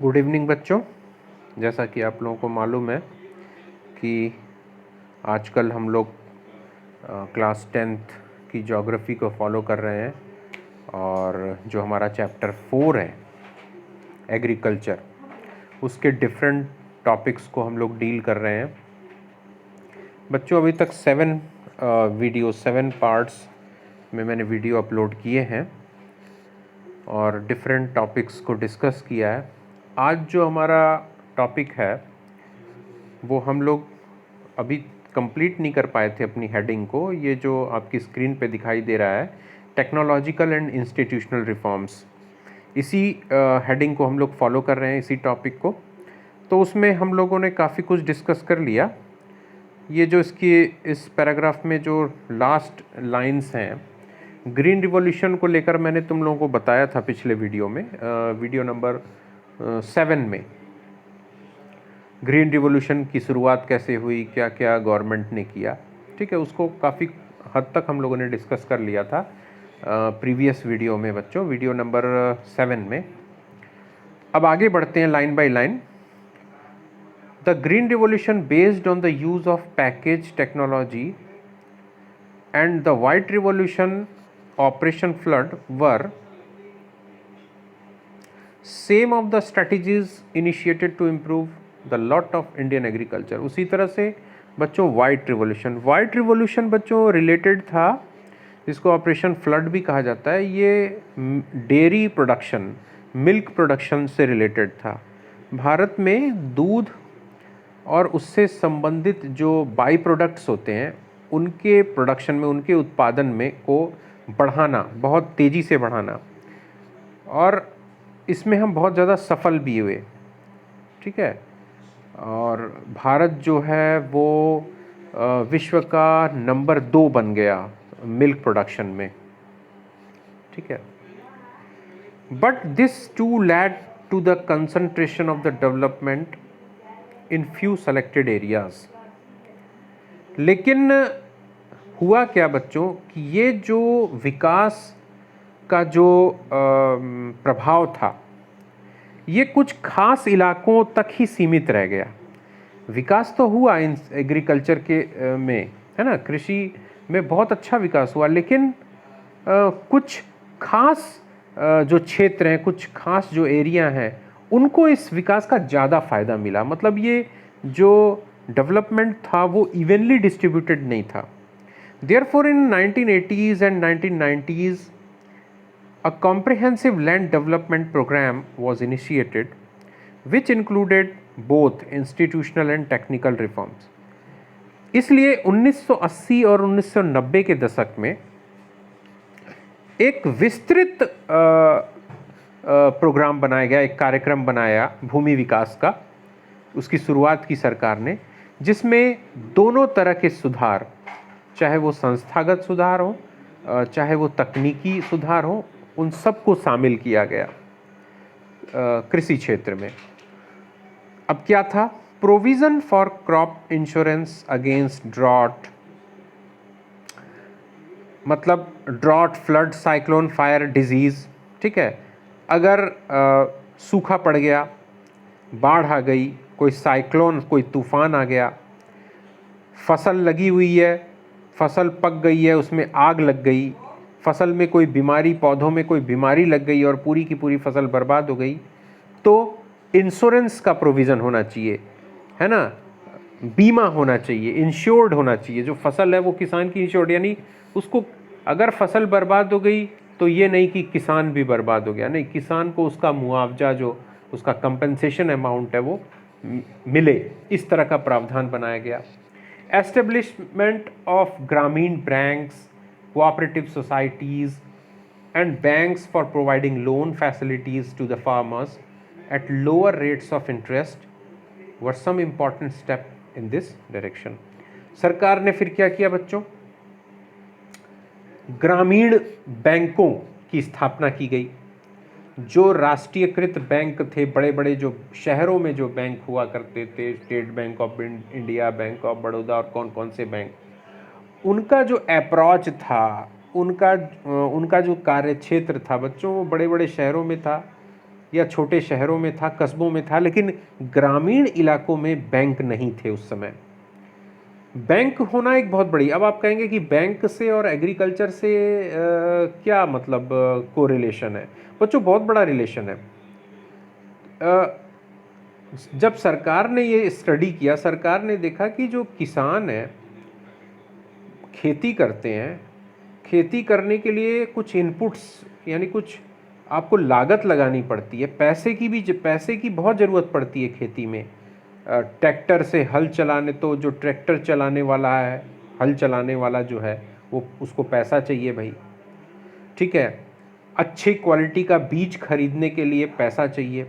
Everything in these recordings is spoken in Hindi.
गुड इवनिंग बच्चों। जैसा कि आप लोगों को मालूम है कि आजकल हम लोग क्लास 10th की ज्योग्राफी को फॉलो कर रहे हैं और जो हमारा चैप्टर 4 है एग्रीकल्चर, उसके डिफरेंट टॉपिक्स को हम लोग डील कर रहे हैं। बच्चों अभी तक 7 पार्ट्स में मैंने वीडियो अपलोड किए हैं और डिफरेंट टॉपिक्स को डिस्कस किया है। आज जो हमारा टॉपिक है वो हम लोग अभी कंप्लीट नहीं कर पाए थे अपनी हेडिंग को। ये जो आपकी स्क्रीन पे दिखाई दे रहा है, टेक्नोलॉजिकल एंड इंस्टीट्यूशनल रिफॉर्म्स, इसी हेडिंग को हम लोग फॉलो कर रहे हैं, इसी टॉपिक को। तो उसमें हम लोगों ने काफ़ी कुछ डिस्कस कर लिया। ये जो इस पैराग्राफ में जो लास्ट लाइंस हैं, ग्रीन रिवॉल्यूशन को लेकर मैंने तुम लोगों को बताया था पिछले वीडियो में, वीडियो नंबर 7 में। ग्रीन रिवॉल्यूशन की शुरुआत कैसे हुई, क्या क्या गवर्नमेंट ने किया, ठीक है, उसको काफ़ी हद तक हम लोगों ने डिस्कस कर लिया था प्रीवियस वीडियो में बच्चों, वीडियो नंबर 7 में। अब आगे बढ़ते हैं line by line. The green revolution based on the use of package technology and the white revolution operation flood were some of the strategies initiated to improve the lot of Indian agriculture. उसी तरह से बच्चों वाइट रिवॉल्यूशन बच्चों रिलेटेड था, जिसको ऑपरेशन फ्लड भी कहा जाता है। ये डेयरी प्रोडक्शन, मिल्क प्रोडक्शन से रिलेटेड था। भारत में दूध और उससे संबंधित जो बाई प्रोडक्ट्स होते हैं, उनके प्रोडक्शन में, उनके उत्पादन में को बढ़ाना, बहुत तेज़ी से बढ़ाना, और इसमें हम बहुत ज़्यादा सफल भी हुए, ठीक है। और भारत जो है वो विश्व का नंबर 2 बन गया मिल्क प्रोडक्शन में, ठीक है। But this too led to the concentration of the development in few selected areas. लेकिन हुआ क्या बच्चों कि ये जो विकास का जो प्रभाव था, ये कुछ खास इलाकों तक ही सीमित रह गया। विकास तो हुआ इन एग्रीकल्चर के में, है ना, कृषि में बहुत अच्छा विकास हुआ, लेकिन कुछ खास जो क्षेत्र हैं, कुछ खास जो एरिया हैं, उनको इस विकास का ज़्यादा फ़ायदा मिला। मतलब ये जो डेवलपमेंट था वो इवनली डिस्ट्रीब्यूटेड नहीं था। Therefore in 1980s and 1990s a comprehensive land development program was initiated which included both institutional and technical reforms. इसलिए 1980 और 1990 के दशक में एक विस्तृत प्रोग्राम बनाया गया, एक कार्यक्रम बनाया भूमि विकास का। उसकी शुरुआत की सरकार ने, जिसमें दोनों तरह के सुधार, चाहे वो संस्थागत सुधार हो, चाहे वो तकनीकी सुधार हो, उन सबको शामिल किया गया कृषि क्षेत्र में। अब क्या था? Provision for crop insurance against drought, मतलब drought, flood, cyclone, fire, disease, ठीक है। अगर सूखा पड़ गया, बाढ़ आ गई, कोई साइक्लोन, कोई तूफान आ गया, फसल लगी हुई है, फसल पक गई है, उसमें आग लग गई, फसल में कोई बीमारी, पौधों में कोई बीमारी लग गई और पूरी की पूरी फसल बर्बाद हो गई, तो इंश्योरेंस का प्रोविज़न होना चाहिए, है ना, बीमा होना चाहिए, इंश्योर्ड होना चाहिए। जो फसल है वो किसान की इंश्योर्ड, यानी उसको अगर फसल बर्बाद हो गई तो ये नहीं कि किसान भी बर्बाद हो गया, नहीं, किसान को उसका मुआवजा, जो उसका कंपनसेशन अमाउंट है, वो मिले। इस तरह का प्रावधान बनाया गया। एस्टेब्लिशमेंट ऑफ ग्रामीण banks, cooperative societies and banks for providing loan facilities to the farmers at lower rates of interest were some important step in this direction. सरकार ने फिर क्या किया बच्चों? ग्रामीण बैंकों की स्थापना की गई। जो राष्ट्रीयकृत बैंक थे, बड़े बड़े जो शहरों में जो बैंक हुआ करते थे, state bank of India, bank of Baroda और कौन कौन से बैंक, उनका जो अप्रोच था, उनका जो कार्य क्षेत्र था बच्चों, वो बड़े बड़े शहरों में था। या छोटे शहरों में था, कस्बों में था, लेकिन ग्रामीण इलाकों में बैंक नहीं थे उस समय। बैंक होना एक बहुत बड़ी, अब आप कहेंगे कि बैंक से और एग्रीकल्चर से क्या मतलब कोरिलेशन है? बच्चों बहुत बड़ा रिलेशन है। जब सरकार ने ये स्टडी किया, सरकार ने देखा कि जो किसान है, खेती करते हैं, खेती करने के लिए कुछ इनपुट्स यानी कुछ आपको लागत लगानी पड़ती है, पैसे की बहुत ज़रूरत पड़ती है खेती में। ट्रैक्टर से हल चलाने, तो जो ट्रैक्टर चलाने वाला है, हल चलाने वाला जो है, वो उसको पैसा चाहिए भाई, ठीक है। अच्छी क्वालिटी का बीज खरीदने के लिए पैसा चाहिए,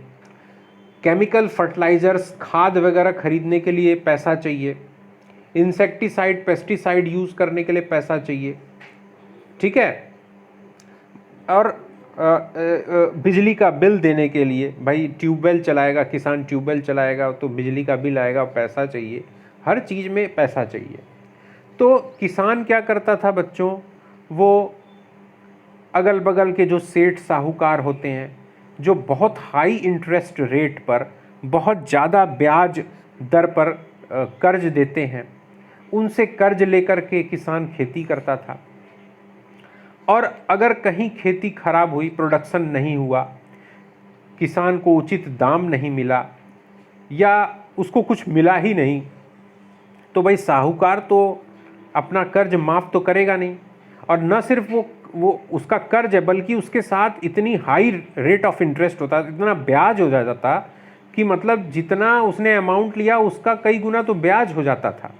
केमिकल फर्टिलाइज़र्स, खाद वगैरह खरीदने के लिए पैसा चाहिए, इंसेक्टिसाइड, पेस्टिसाइड यूज़ करने के लिए पैसा चाहिए, ठीक है। और बिजली का बिल देने के लिए, भाई ट्यूबवेल चलाएगा किसान, ट्यूबवेल चलाएगा तो बिजली का बिल आएगा, पैसा चाहिए, हर चीज़ में पैसा चाहिए। तो किसान क्या करता था बच्चों, वो अगल बगल के जो सेठ साहूकार होते हैं, जो बहुत हाई इंटरेस्ट रेट पर, बहुत ज़्यादा ब्याज दर पर कर्ज देते हैं, उनसे कर्ज लेकर के किसान खेती करता था। और अगर कहीं खेती खराब हुई, प्रोडक्शन नहीं हुआ, किसान को उचित दाम नहीं मिला या उसको कुछ मिला ही नहीं, तो भाई साहूकार तो अपना कर्ज माफ़ तो करेगा नहीं। और न सिर्फ वो उसका कर्ज है, बल्कि उसके साथ इतनी हाई रेट ऑफ इंटरेस्ट होता, इतना ब्याज हो जाता था कि मतलब जितना उसने अमाउंट लिया उसका कई गुना तो ब्याज हो जाता था।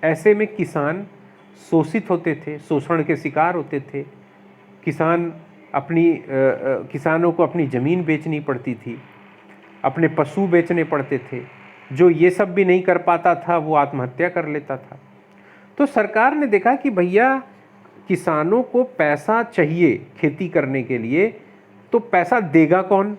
ऐसे में किसान शोषित होते थे, शोषण के शिकार होते थे। किसानों को अपनी ज़मीन बेचनी पड़ती थी, अपने पशु बेचने पड़ते थे। जो ये सब भी नहीं कर पाता था वो आत्महत्या कर लेता था। तो सरकार ने देखा कि भैया किसानों को पैसा चाहिए खेती करने के लिए, तो पैसा देगा कौन?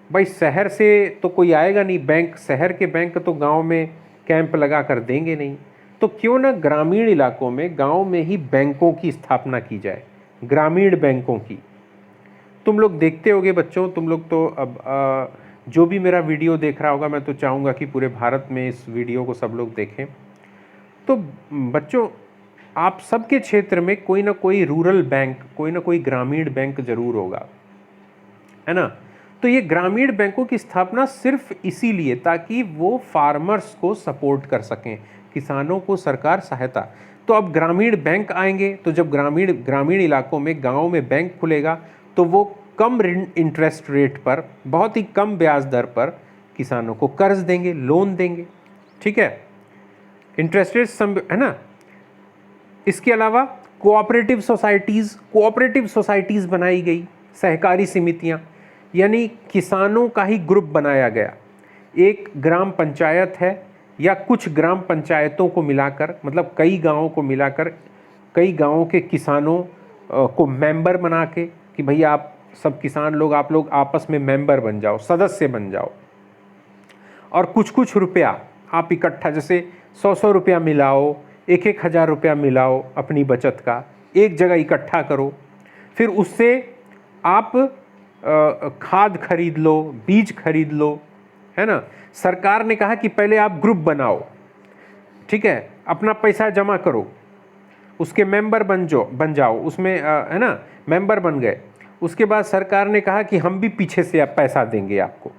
भाई शहर से तो कोई आएगा नहीं, बैंक, शहर के बैंक तो गांव में कैंप लगा कर देंगे नहीं। तो क्यों ना ग्रामीण इलाकों में, गांव में ही बैंकों की स्थापना की जाए, ग्रामीण बैंकों की। तुम लोग देखते होगे बच्चों, तुम लोग तो अब जो भी मेरा वीडियो देख रहा होगा, मैं तो चाहूँगा कि पूरे भारत में इस वीडियो को सब लोग देखें। तो बच्चों, आप सबके क्षेत्र में कोई ना कोई रूरल बैंक, कोई ना कोई ग्रामीण बैंक जरूर होगा, है ना। तो ये ग्रामीण बैंकों की स्थापना सिर्फ इसीलिए ताकि वो फार्मर्स को सपोर्ट कर सकें, किसानों को सरकार सहायता। तो अब ग्रामीण बैंक आएंगे, तो जब ग्रामीण इलाकों में, गाँव में बैंक खुलेगा, तो वो कम इंटरेस्ट रेट पर, बहुत ही कम ब्याज दर पर किसानों को कर्ज देंगे, लोन देंगे, ठीक है। इंटरेस्ट रेट है ना। इसके अलावा कोऑपरेटिव सोसाइटीज़ बनाई गई, सहकारी समितियां, यानी किसानों का ही ग्रुप बनाया गया। एक ग्राम पंचायत है या कुछ ग्राम पंचायतों को मिलाकर, मतलब कई गांवों को मिलाकर, कई गांवों के किसानों को मेंबर बना के कि भैया आप सब किसान लोग, आप लोग आपस में मेंबर बन जाओ, सदस्य बन जाओ, और कुछ कुछ रुपया आप इकट्ठा, जैसे 100 रुपया मिलाओ, 1,000 रुपया मिलाओ अपनी बचत का, एक जगह इकट्ठा करो, फिर उससे आप खाद खरीद लो, बीज खरीद लो, है ना। सरकार ने कहा कि पहले आप ग्रुप बनाओ, ठीक है, अपना पैसा जमा करो, उसके मेंबर बन जाओ उसमें, है ना, मेंबर बन गए। उसके बाद सरकार ने कहा कि हम भी पीछे से आप पैसा देंगे, आपको,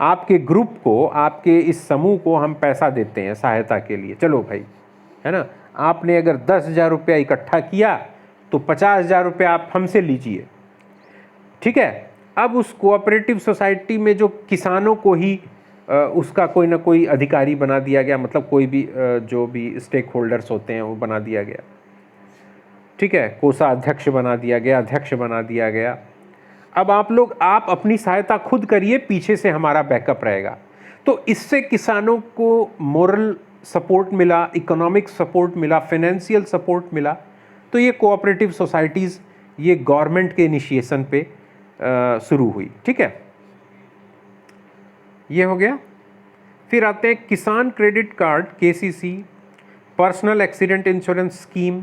आपके ग्रुप को, आपके इस समूह को हम पैसा देते हैं सहायता के लिए, चलो भाई, है ना। आपने अगर 10,000 रुपया इकट्ठा किया तो 50,000 रुपया आप हमसे लीजिए, ठीक है। अब उस कोऑपरेटिव सोसाइटी में जो किसानों को ही उसका कोई ना कोई अधिकारी बना दिया गया, मतलब कोई भी जो भी स्टेक होल्डर्स होते हैं वो बना दिया गया, ठीक है। कोषाध्यक्ष बना दिया गया, अध्यक्ष बना दिया गया। अब आप अपनी सहायता खुद करिए, पीछे से हमारा बैकअप रहेगा। तो इससे किसानों को मोरल सपोर्ट मिला, इकोनॉमिक सपोर्ट मिला, फाइनेंशियल सपोर्ट मिला। तो ये कोऑपरेटिव सोसाइटीज़ ये गवर्नमेंट के इनिशिएशन पे शुरू हुई, ठीक है। ये हो गया। फिर आते हैं Kisan credit card, KCC, personal accident insurance scheme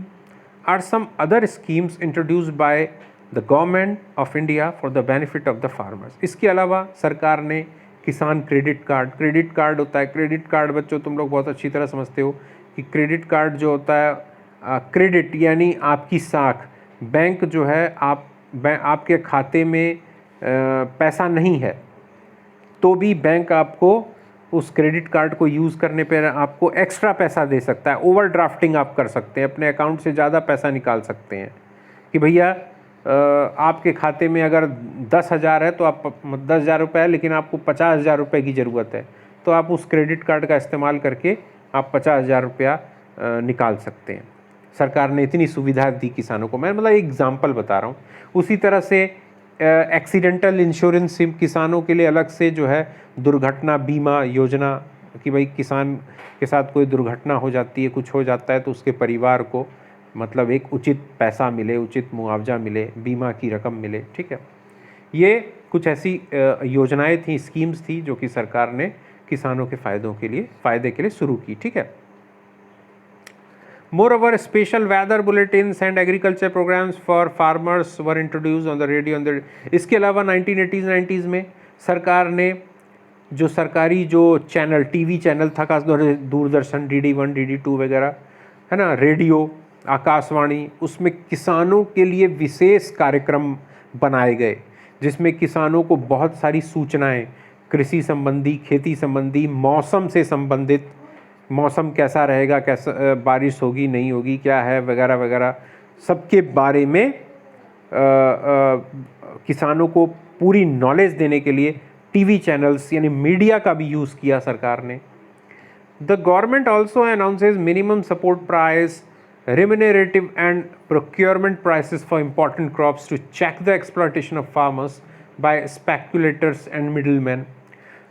are some other schemes introduced by the government of India for the benefit of the farmers. इसके अलावा सरकार ने किसान क्रेडिट कार्ड होता है, क्रेडिट कार्ड बच्चों तुम लोग बहुत अच्छी तरह समझते हो कि क्रेडिट कार्ड जो होता है, क्रेडिट यानी आपकी साख, बैंक जो है आपके खाते में पैसा नहीं है तो भी बैंक आपको उस क्रेडिट कार्ड को यूज़ करने पर आपको एक्स्ट्रा पैसा दे सकता है। ओवरड्राफ्टिंग आप कर सकते हैं, अपने अकाउंट से ज़्यादा पैसा निकाल सकते हैं कि भैया आपके खाते में अगर 10,000 है तो आप 10,000 रुपये है, लेकिन आपको 50,000 रुपये की ज़रूरत है तो आप उस क्रेडिट कार्ड का इस्तेमाल करके आप 50,000 रुपया निकाल सकते हैं। सरकार ने इतनी सुविधा दी किसानों को, मैं मतलब एक एग्जांपल बता रहा हूँ। उसी तरह से एक्सीडेंटल इंश्योरेंस किसानों के लिए अलग से जो है दुर्घटना बीमा योजना, कि भाई किसान के साथ कोई दुर्घटना हो जाती है, कुछ हो जाता है तो उसके परिवार को मतलब एक उचित पैसा मिले, उचित मुआवजा मिले, बीमा की रकम मिले। ठीक है, ये कुछ ऐसी योजनाएं थी, स्कीम्स थी जो कि सरकार ने किसानों के फ़ायदे के लिए शुरू की। ठीक है, Moreover, special weather bulletins and agriculture programs for farmers were introduced on the radio. इसके अलावा 1980s में सरकार ने जो सरकारी जो चैनल, टीवी चैनल था, खासतौर से दूरदर्शन, DD1, DD2 वगैरह है ना, रेडियो, आकाशवाणी, उसमें किसानों के लिए विशेष कार्यक्रम बनाए गए जिसमें किसानों को बहुत सारी सूचनाएं कृषि संबंधी, खेती संबंधी, मौसम से संबंधित, मौसम कैसा रहेगा, कैसा बारिश होगी नहीं होगी, क्या है वगैरह वगैरह, सबके बारे में किसानों को पूरी नॉलेज देने के लिए टीवी चैनल्स यानी मीडिया का भी यूज़ किया सरकार ने। The government also announces minimum support price, remunerative and procurement prices for important crops to check the exploitation of farmers by speculators and middlemen।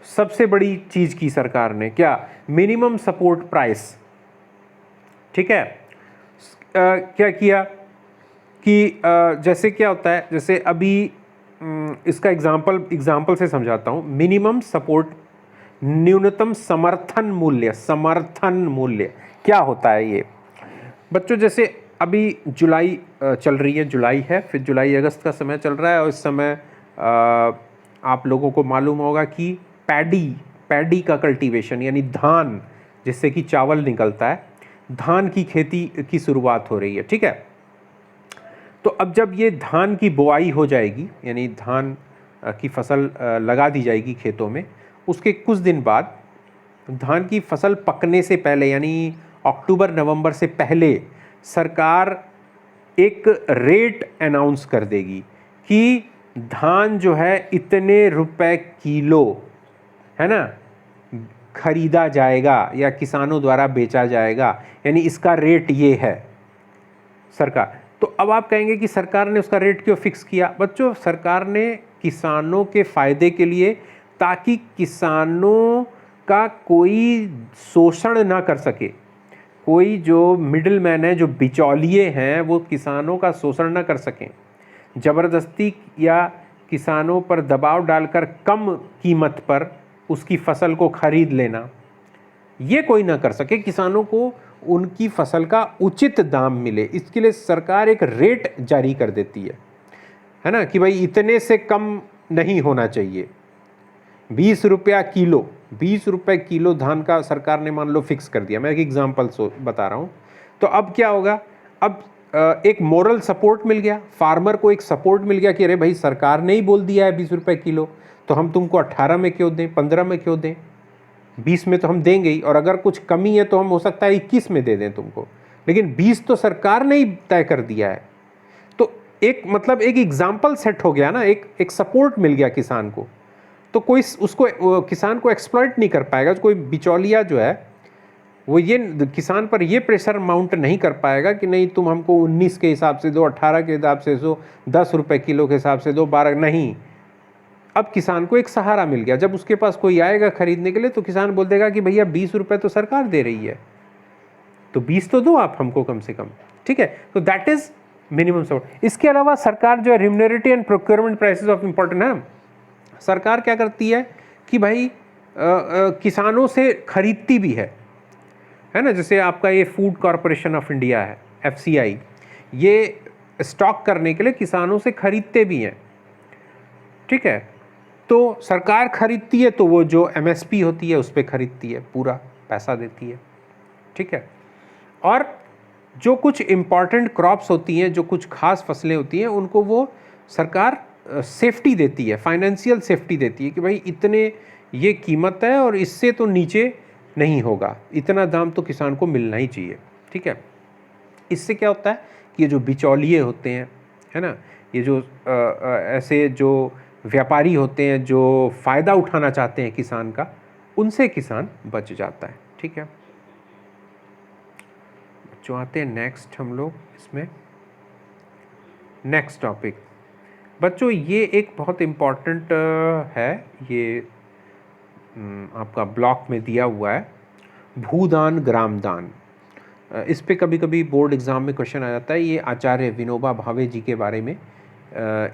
सबसे बड़ी चीज की सरकार ने क्या, मिनिमम सपोर्ट प्राइस। ठीक है, क्या किया कि जैसे क्या होता है, जैसे अभी इसका एग्जाम्पल से समझाता हूँ। मिनिमम सपोर्ट, न्यूनतम समर्थन मूल्य क्या होता है ये बच्चों। जैसे अभी जुलाई चल रही है, जुलाई है, फिर जुलाई अगस्त का समय चल रहा है और इस समय आप लोगों को मालूम होगा कि पैडी का कल्टीवेशन यानी धान, जिससे कि चावल निकलता है, धान की खेती की शुरुआत हो रही है। ठीक है, तो अब जब ये धान की बुआई हो जाएगी यानी धान की फसल लगा दी जाएगी खेतों में, उसके कुछ दिन बाद धान की फसल पकने से पहले यानी अक्टूबर नवंबर से पहले सरकार एक रेट अनाउंस कर देगी कि धान जो है इतने रुपए किलो है ना खरीदा जाएगा या किसानों द्वारा बेचा जाएगा, यानी इसका रेट ये है सरकार। तो अब आप कहेंगे कि सरकार ने उसका रेट क्यों फिक्स किया? बच्चों, सरकार ने किसानों के फायदे के लिए, ताकि किसानों का कोई शोषण ना कर सके, कोई जो मिडिल मैन है, जो बिचौलिए हैं, वो किसानों का शोषण ना कर सकें, ज़बरदस्ती या किसानों पर दबाव डालकर कम कीमत पर उसकी फसल को खरीद लेना, ये कोई ना कर सके। किसानों को उनकी फसल का उचित दाम मिले, इसके लिए सरकार एक रेट जारी कर देती है ना, कि भाई इतने से कम नहीं होना चाहिए। 20 रुपया किलो, 20 रुपये किलो धान का सरकार ने मान लो फिक्स कर दिया। मैं एक एग्जाम्पल बता रहा हूँ। तो अब क्या होगा, अब एक मोरल सपोर्ट मिल गया, फार्मर को एक सपोर्ट मिल गया कि अरे भाई सरकार ने ही बोल दिया है 20 रुपये किलो, तो हम तुमको 18 में क्यों दें, 15 में क्यों दें, 20 में तो हम देंगे ही, और अगर कुछ कमी है तो हम हो सकता है 21 में दे दें तुमको, लेकिन 20 तो सरकार ने ही तय कर दिया है। तो एक मतलब एक एग्जाम्पल सेट हो गया ना, एक सपोर्ट मिल गया किसान को, तो कोई उसको किसान को एक्सप्लॉइट नहीं कर पाएगा। कोई बिचौलिया जो है वो ये किसान पर ये प्रेशर माउंट नहीं कर पाएगा कि नहीं तुम हमको 19 के हिसाब से दो, 18 के हिसाब से दो, 10 रुपये किलो के हिसाब से दो, 12 नहीं। अब किसान को एक सहारा मिल गया। जब उसके पास कोई आएगा खरीदने के लिए तो किसान बोल देगा कि भैया 20 रुपये तो सरकार दे रही है, तो 20 तो दो आप हमको कम से कम। ठीक है, तो दैट इज मिनिमम सपोर्ट। इसके अलावा सरकार जो है remunerative and procurement prices of important है, सरकार क्या करती है कि भाई किसानों से खरीदती भी है ना। जैसे आपका ये फूड कॉरपोरेशन ऑफ इंडिया है, FCI, ये स्टॉक करने के लिए किसानों से खरीदते भी हैं, ठीक है। तो सरकार खरीदती है तो वो जो एमएसपी होती है उस पर खरीदती है, पूरा पैसा देती है, ठीक है। और जो कुछ इम्पॉर्टेंट क्रॉप्स होती हैं, जो कुछ खास फसलें होती हैं, उनको वो सरकार सेफ्टी देती है, फाइनेंशियल सेफ्टी देती है कि भाई इतने ये कीमत है और इससे तो नीचे नहीं होगा, इतना दाम तो किसान को मिलना ही चाहिए, ठीक है। इससे क्या होता है कि ये जो बिचौलिए होते हैं, है ना, ये जो ऐसे जो व्यापारी होते हैं जो फ़ायदा उठाना चाहते हैं किसान का, उनसे किसान बच जाता है, ठीक है। जो आते हैं नेक्स्ट हम लोग इसमें, नेक्स्ट टॉपिक बच्चों, ये एक बहुत इम्पॉर्टेंट है, ये आपका ब्लॉक में दिया हुआ है, भूदान ग्रामदान। इस पे कभी कभी बोर्ड एग्ज़ाम में क्वेश्चन आ जाता है। ये आचार्य विनोबा भावे जी के बारे में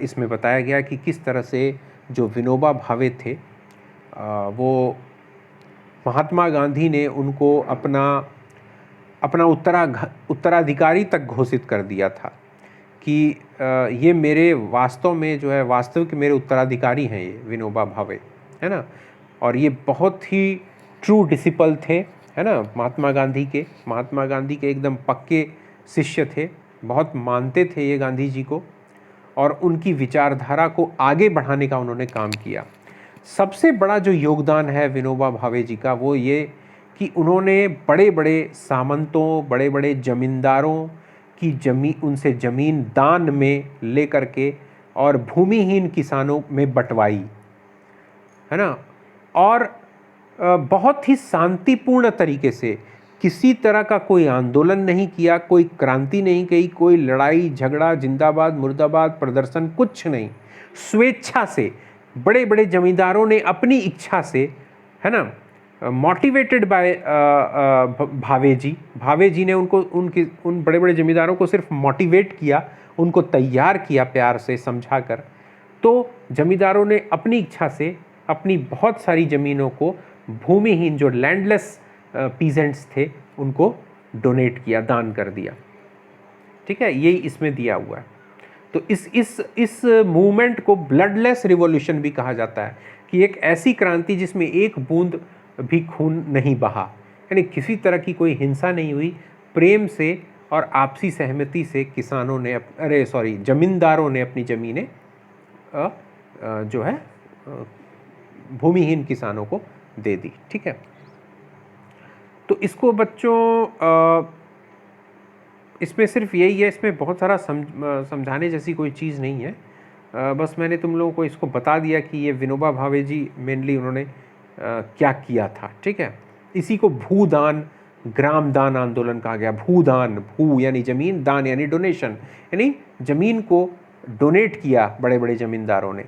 इसमें बताया गया कि किस तरह से जो विनोबा भावे थे वो महात्मा गांधी ने उनको अपना उत्तराधिकारी तक घोषित कर दिया था कि ये मेरे वास्तव में जो है वास्तविक मेरे उत्तराधिकारी हैं, ये विनोबा भावे, है ना। और ये बहुत ही ट्रू डिसिपल थे, है ना, महात्मा गांधी के एकदम पक्के शिष्य थे, बहुत मानते थे ये गांधी जी को, और उनकी विचारधारा को आगे बढ़ाने का उन्होंने काम किया। सबसे बड़ा जो योगदान है विनोबा भावे जी का वो ये कि उन्होंने बड़े बड़े सामंतों, बड़े बड़े जमींदारों की उनसे ज़मीन दान में ले करके और भूमिहीन किसानों में बंटवाई, है ना। और बहुत ही शांतिपूर्ण तरीके से, किसी तरह का कोई आंदोलन नहीं किया, कोई क्रांति नहीं की, कोई लड़ाई झगड़ा, जिंदाबाद मुर्दाबाद प्रदर्शन, कुछ नहीं। स्वेच्छा से बड़े बड़े जमींदारों ने अपनी इच्छा से, है ना, मोटिवेटेड बाय भावे जी ने उन बड़े बड़े जमींदारों को सिर्फ मोटिवेट किया, उनको तैयार किया प्यार से समझा कर। तो जमींदारों ने अपनी इच्छा से अपनी बहुत सारी ज़मीनों को भूमिहीन जो लैंडलेस पीजेंट्स थे उनको डोनेट किया, दान कर दिया, ठीक है। यही इसमें दिया हुआ है। तो इस मूवमेंट को ब्लडलेस रिवॉल्यूशन भी कहा जाता है कि एक ऐसी क्रांति जिसमें एक बूंद भी खून नहीं बहा, यानी किसी तरह की कोई हिंसा नहीं हुई, प्रेम से और आपसी सहमति से किसानों ने जमींदारों ने अपनी ज़मीनें जो है भूमिहीन किसानों को दे दी, ठीक है। तो इसको बच्चों इसमें सिर्फ यही है, इसमें बहुत सारा समझाने जैसी कोई चीज़ नहीं है। बस मैंने तुम लोगों को इसको बता दिया कि ये विनोबा भावे जी मेनली उन्होंने क्या किया था, ठीक है। इसी को भूदान ग्रामदान आंदोलन कहा गया। भूदान, भू यानी ज़मीन, दान यानी डोनेशन, यानी ज़मीन को डोनेट किया बड़े बड़े ज़मींदारों ने।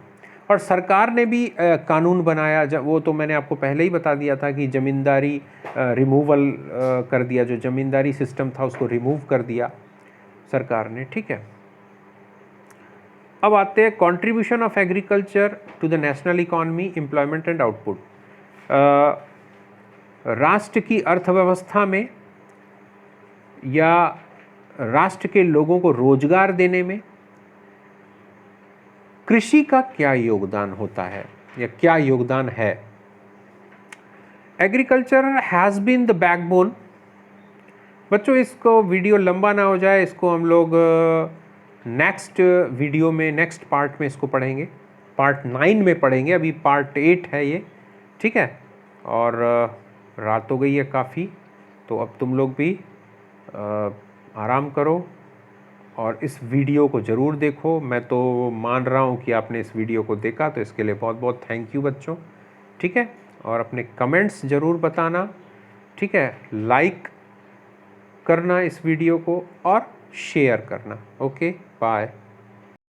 और सरकार ने भी कानून बनाया, जब वो तो मैंने आपको पहले ही बता दिया था कि ज़मींदारी रिमूवल कर दिया, जो ज़मींदारी सिस्टम था उसको रिमूव कर दिया सरकार ने, ठीक है। अब आते हैं contribution of agriculture to the national economy, employment and output. राष्ट्र की अर्थव्यवस्था में या राष्ट्र के लोगों को रोजगार देने में कृषि का क्या योगदान होता है या क्या योगदान है। Agriculture has been the backbone. बच्चों इसको वीडियो लंबा ना हो जाए, इसको हम लोग नेक्स्ट वीडियो में, नेक्स्ट पार्ट में इसको पढ़ेंगे, पार्ट 9 में पढ़ेंगे। अभी पार्ट 8 है ये, ठीक है। और रात हो गई है काफ़ी, तो अब तुम लोग भी आराम करो और इस वीडियो को ज़रूर देखो। मैं तो मान रहा हूँ कि आपने इस वीडियो को देखा, तो इसके लिए बहुत बहुत थैंक यू बच्चों, ठीक है। और अपने कमेंट्स ज़रूर बताना, ठीक है। लाइक करना इस वीडियो को और शेयर करना। Okay, bye.